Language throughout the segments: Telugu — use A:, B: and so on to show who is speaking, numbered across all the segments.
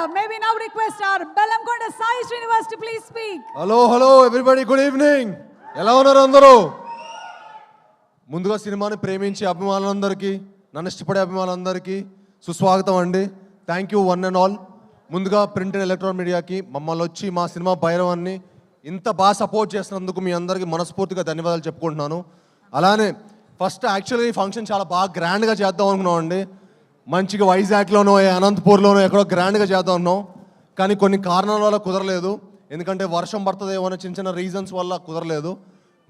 A: may we now request our Bellamkonda Sai Srinivas to please speak.
B: Hello everybody, good evening. ఎలా ఉన్నారు అందరూ? ముందుగా సినిమాని ప్రేమించే అభిమానులందరికీ, నన్ను ఇష్టపడే అభిమానులందరికీ సుస్వాగతం అండి. Thank you one and all. ముందుగా ప్రింట్ అండ్ ఎలక్ట్రానిక్ మీడియాకి మమ్మల్ని వచ్చి మా సినిమా భైరవాన్ని ఇంత బాగా సపోర్ట్ చేసినందుకు మీ అందరికీ మనస్ఫూర్తిగా ధన్యవాదాలు చెప్పుకుంటున్నాను. అలానే ఫస్ట్ యాక్చువల్గా ఈ ఫంక్షన్ చాలా బాగా గ్రాండ్గా చేద్దాం అనుకున్నామండి. మంచిగా వైజాగ్లోనో అనంతపూర్లోనో ఎక్కడో గ్రాండ్గా చేద్దాం ఉన్నాం. కానీ కొన్ని కారణాల వల్ల కుదరలేదు. ఎందుకంటే వర్షం పడుతుందేమో అని చిన్న చిన్న రీజన్స్ వల్ల కుదరలేదు.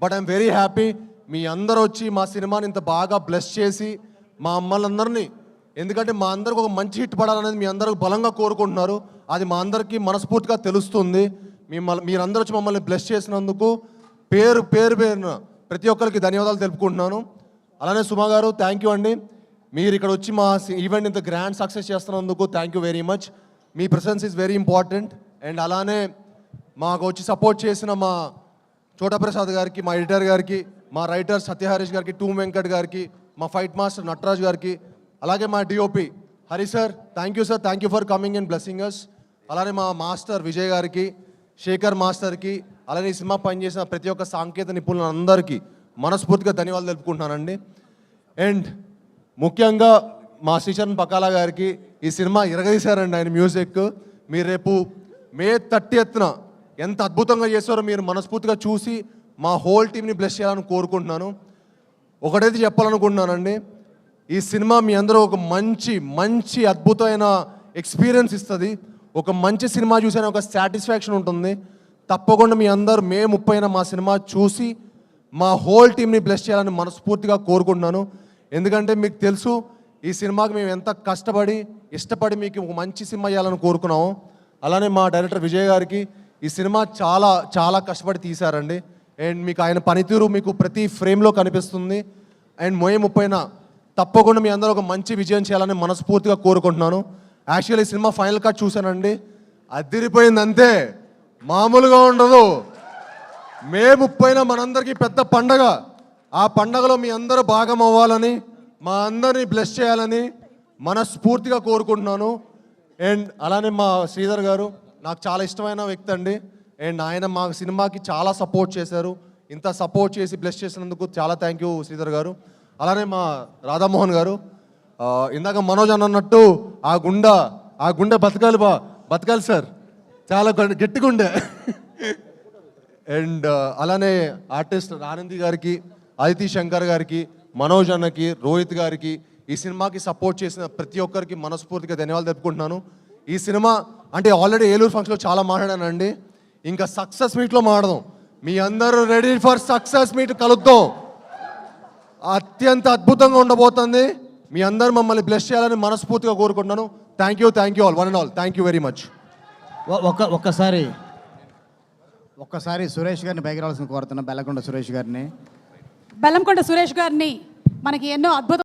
B: బట్ ఐఎమ్ వెరీ హ్యాపీ మీ అందరూ వచ్చి మా సినిమాని ఇంత బాగా బ్లెస్ చేసి మా అమ్మలందరినీ, ఎందుకంటే మా అందరికి ఒక మంచి హిట్ పడాలనేది మీ అందరికి బలంగా కోరుకుంటున్నారు. అది మా అందరికీ మనస్ఫూర్తిగా తెలుస్తుంది. మీరందరూ వచ్చి మమ్మల్ని బ్లెస్ చేసినందుకు పేరున ప్రతి ఒక్కరికి ధన్యవాదాలు తెలుపుకుంటున్నాను. అలానే సుమా గారు థ్యాంక్ యూ అండి. మీరు ఇక్కడ వచ్చి మా ఈవెంట్ ఇంత గ్రాండ్ సక్సెస్ చేస్తున్నందుకు thank you very much. Me presence is very important. And అలానే మాకు వచ్చి సపోర్ట్ చేసిన మా చోటా ప్రసాద్ గారికి, మా ఎడిటర్ గారికి, మా రైటర్ సత్యహరీష్ గారికి, టూ వెంకట్ గారికి, మా ఫైట్ మాస్టర్ నటరాజ్ గారికి, అలాగే మా DOP Hari sir thank you sir, thank you for coming and blessing us. అలానే మా మాస్టర్ విజయ్ గారికి, శేఖర్ మాస్టర్కి, అలానే ఈ సినిమా పనిచేసిన ప్రతి ఒక్క సాంకేతిక నిపుణులందరికీ మనస్ఫూర్తిగా ధన్యవాదాలు తెలుపుకుంటున్నానండి. అండ్ ముఖ్యంగా మా శ్రీచరణ్ పకాలా గారికి ఈ సినిమా ఇరగదీశారండి ఆయన మ్యూజిక్. మీరు రేపు మే 30న ఎంత అద్భుతంగా చేస్తారో మీరు మనస్ఫూర్తిగా చూసి మా హోల్ టీమ్ని బ్లెస్ చేయాలని కోరుకుంటున్నాను. ఒకటైతే చెప్పాలనుకుంటున్నానండి, ఈ సినిమా మీ అందరూ ఒక మంచి అద్భుతమైన ఎక్స్పీరియన్స్ ఇస్తుంది. ఒక మంచి సినిమా చూసే ఒక సాటిస్ఫాక్షన్ ఉంటుంది. తప్పకుండా మీ అందరూ మే 30న మా సినిమా చూసి మా హోల్ టీమ్ని బ్లెస్ చేయాలని మనస్ఫూర్తిగా కోరుకుంటున్నాను. ఎందుకంటే మీకు తెలుసు ఈ సినిమాకి మేము ఎంత కష్టపడి ఇష్టపడి మీకు ఒక మంచి సినిమా చేయాలని కోరుకున్నాము. అలానే మా డైరెక్టర్ విజయ్ గారికి ఈ సినిమా చాలా కష్టపడి తీశారండి. అండ్ మీకు ఆయన పనితీరు మీకు ప్రతి ఫ్రేమ్లో కనిపిస్తుంది. అండ్ మే 30న తప్పకుండా మీ అందరూ ఒక మంచి విజయం చేయాలని మనస్ఫూర్తిగా కోరుకుంటున్నాను. యాక్చువల్లీ ఈ సినిమా ఫైనల్ కట్ చూశానండి, అదిరిపోయింది అంతే, మామూలుగా ఉండదు. మే 30న మనందరికీ పెద్ద పండగ. ఆ పండగలో మీ అందరూ భాగం అవ్వాలని, మా అందరినీ బ్లెస్ చేయాలని మనస్ఫూర్తిగా కోరుకుంటున్నాను. అండ్ అలానే మా శ్రీధర్ గారు నాకు చాలా ఇష్టమైన వ్యక్తి అండి. అండ్ ఆయన మా సినిమాకి చాలా సపోర్ట్ చేశారు. ఇంత సపోర్ట్ చేసి బ్లెస్ చేసినందుకు చాలా థ్యాంక్ యూ శ్రీధర్ గారు. అలానే మా రాధామోహన్ గారు, ఇందాక మనోజ్ అన్నట్టు ఆ గుండె బతకాలి సార్, చాలా గట్టిగా ఉండే. అండ్ అలానే ఆర్టిస్ట్ ఆనంది గారికి, అదితి శంకర్ గారికి, మనోజ్ అన్నకి, రోహిత్ గారికి, ఈ సినిమాకి సపోర్ట్ చేసిన ప్రతి ఒక్కరికి మనస్ఫూర్తిగా ధన్యవాదాలు తెలుపుకుంటున్నాను. ఈ సినిమా అంటే ఆల్రెడీ ఏలూరు ఫంక్షన్లో చాలా మాట్లాడానండి, ఇంకా సక్సెస్ మీట్లో మాట్లాడదాం. మీ అందరూ రెడీ ఫర్ సక్సెస్ మీట్, కలుద్దాం. అత్యంత అద్భుతంగా ఉండబోతుంది. మీ అందరూ మమ్మల్ని బ్లెస్ చేయాలని మనస్ఫూర్తిగా కోరుకుంటున్నాను. Thank you all, one and all, thank you very much.
C: ఒక్కసారి సురేష్ గారిని పైకి రావాల్సిన కోరుతున్నాం. బెల్లంకొండ సురేష్ గారిని
A: మనకి ఎన్నో అద్భుత